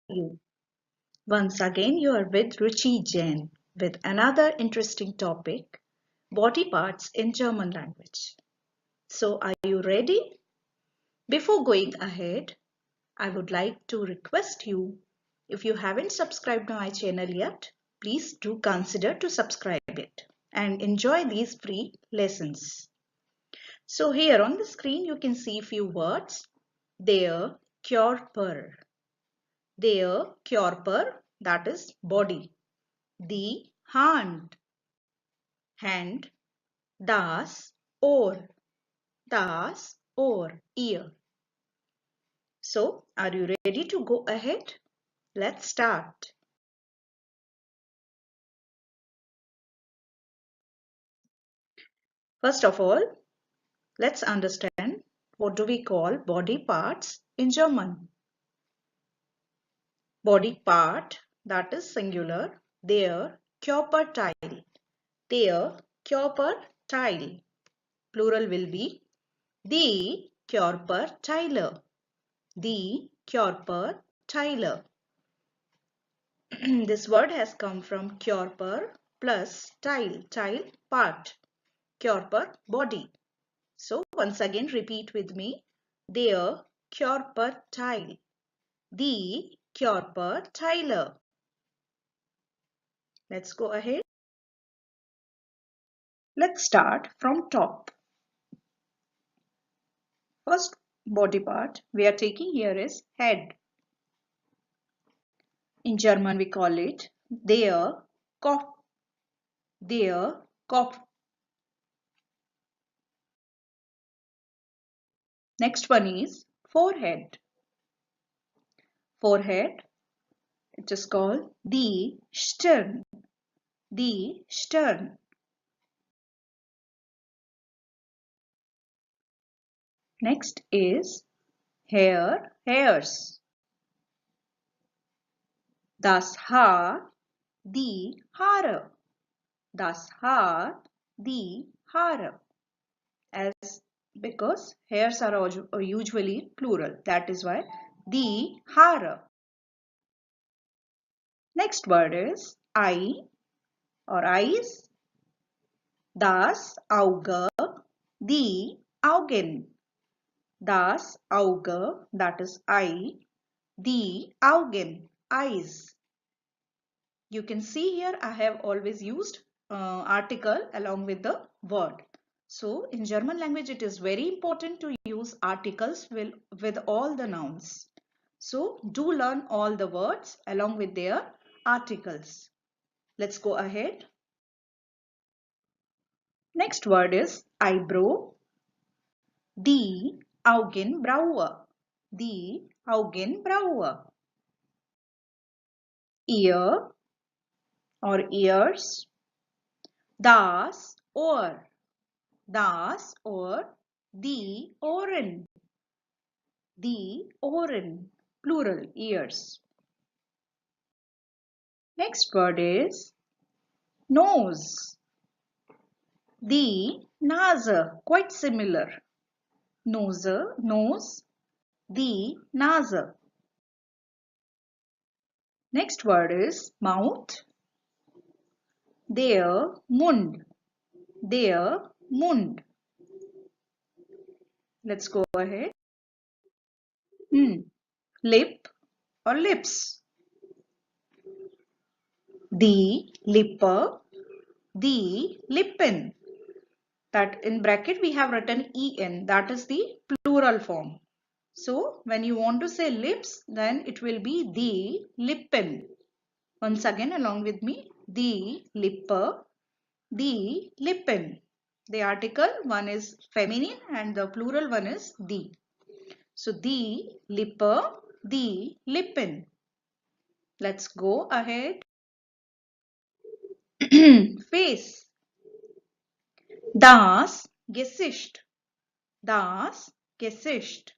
you? Once again, you are with Ruchi Jain with another interesting topic, body parts in German language. So, are you ready? Before going ahead, I would like to request you, if you haven't subscribed to my channel yet, please do consider to subscribe it and enjoy these free lessons. So here on the screen, you can see few words. Der Körper. Der Körper, that is body. Die Hand. Hand. Das Ohr. Das Ohr, ear. So, are you ready to go ahead? Let's start. First of all, let's understand what do we call body parts in German. Body part, that is singular, der Körperteil. Der Körperteil. Plural will be die Körperteile. Die Körperteile. This word has come from Körper plus Teil. Teil, part. Körper, body. So once again repeat with me. Der Körperteil. Die Körperteile. Let's go ahead. Let's start from top. First body part we are taking here is head. In German we call it der Kopf. Der Kopf. Next one is forehead. Forehead, it is called die Stirn. Die Stirn. Next is hair, hairs. Das Haar, die Haare. Das Haar, die Haare. As because hairs are usually plural, that is why die Haare. Next word is eye or eyes. Das Auge, die Augen. Das Auge, that is eye. Die Augen, eyes. You can see here I have always used article along with the word. So in German language it is very important to use articles with all the nouns. So do learn all the words along with their articles. Let's go ahead. Next word is eyebrow. Die Augenbraue. Die Augenbraue. Ear or ears. Das Ohr. Das Ohr. Die Ohren. Die Ohren. Plural, ears. Next word is nose. Die Nase. Quite similar. Nose, nose. Die Nase. Next word is mouth. Der Mund. Der Mund. Let's go ahead. Lip or lips. Die Lippe. Die Lippen. That in bracket we have written en. That is the plural form. So when you want to say lips, then it will be die Lippen. Once again along with me. Die Lippe. Die Lippen. The article one is feminine and the plural one is die. So die Lippe, die Lippen. Let's go ahead. Face. Das Gesicht. Das Gesicht.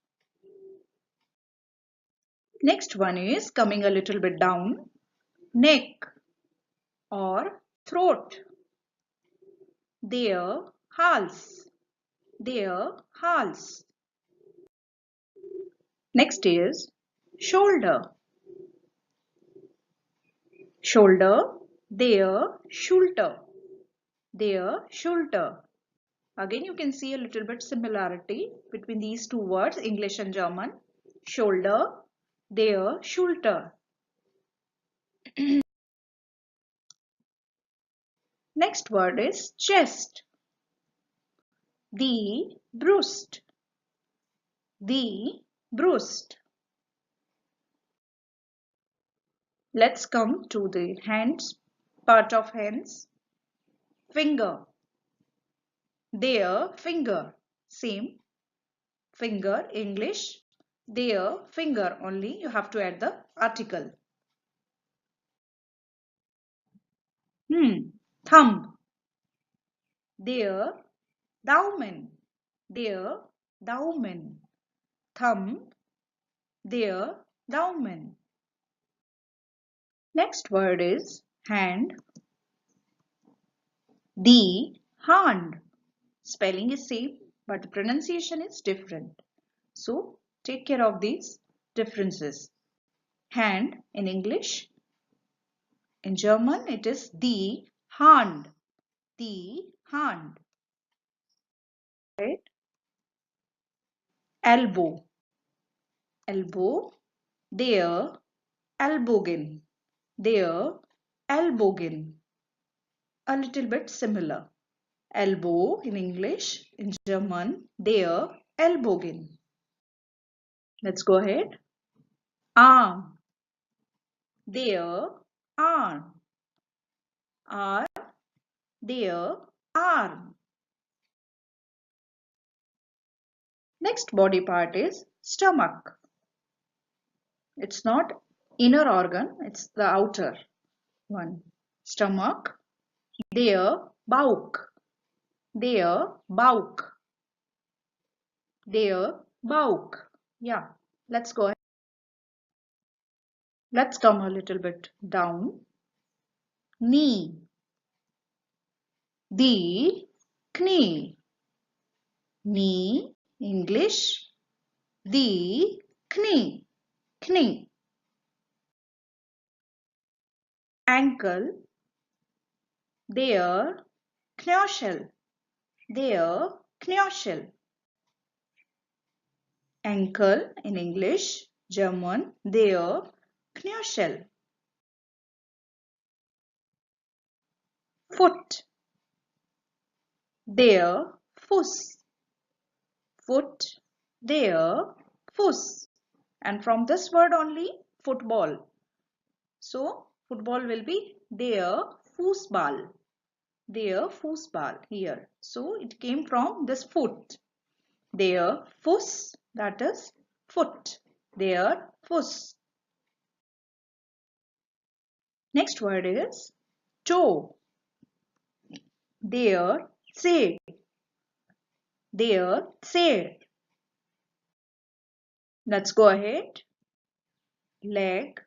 Next one is coming a little bit down. Neck or throat. Der Hals. Der Hals. Next is shoulder. Shoulder, der Schulter, der Schulter. Again, you can see a little bit similarity between these two words, English and German. Shoulder, der Schulter. Next word is chest. Die Brust. Die Brust. Let's come to the hands, part of hands. Finger. Their finger. Same. Finger, English. Their finger only. You have to add the article. Thumb. Their Daumen. Their Daumen. Thumb. Their Daumen. Next word is hand. Die Hand. Spelling is same, but the pronunciation is different. So take care of these differences. Hand in English. In German, it is die Hand. Die Hand. Right? Elbow. Elbow. Der Ellbogen. Der Ellbogen. A little bit similar. Elbow in English, in German, der Ellbogen. Let's go ahead. Arm. Der Arm. Arm. Der Arm. Next body part is stomach. It's not inner organ, it's the outer one. Stomach. Der Bauch. Der Bauch. Der Bauch. Yeah, let's go ahead. Let's come a little bit down. Knee. Die Knie. Knee, English. Die Knie. Knie. Ankle. Der Knöchel. Der Knöchel. Ankle in English, German, der Knöchel. Foot. Der Fuß. Foot. Der Fuß. And from this word only, football. So, football will be der Fußball. Der Fußball here. So, it came from this foot. Der Fuß, that is foot. Der Fuß. Next word is toe. Der Zeh. Der Zeh. Let's go ahead. Leg.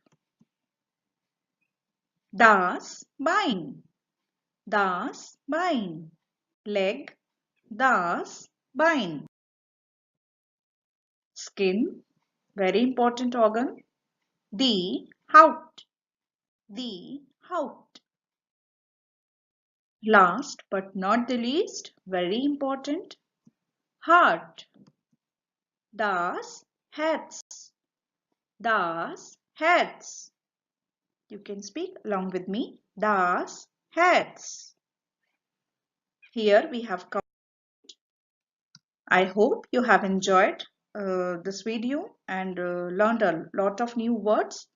Das Bein. Das Bein. Leg. Das Bein. Skin. Very important organ. Die Haut. Die Haut. Last but not the least, very important. Heart. Das Herz. Das Herz. You can speak along with me. Das Herz. Here we have come. I hope you have enjoyed this video and learned a lot of new words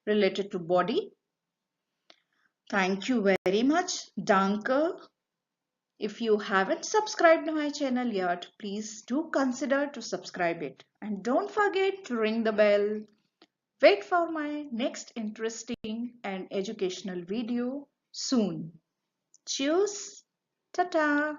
related to body. Thank you very much. Danke. If you haven't subscribed to my channel yet, please do consider to subscribe it. And don't forget to ring the bell. Wait for my next interesting and educational video soon. Cheers. Ta-ta.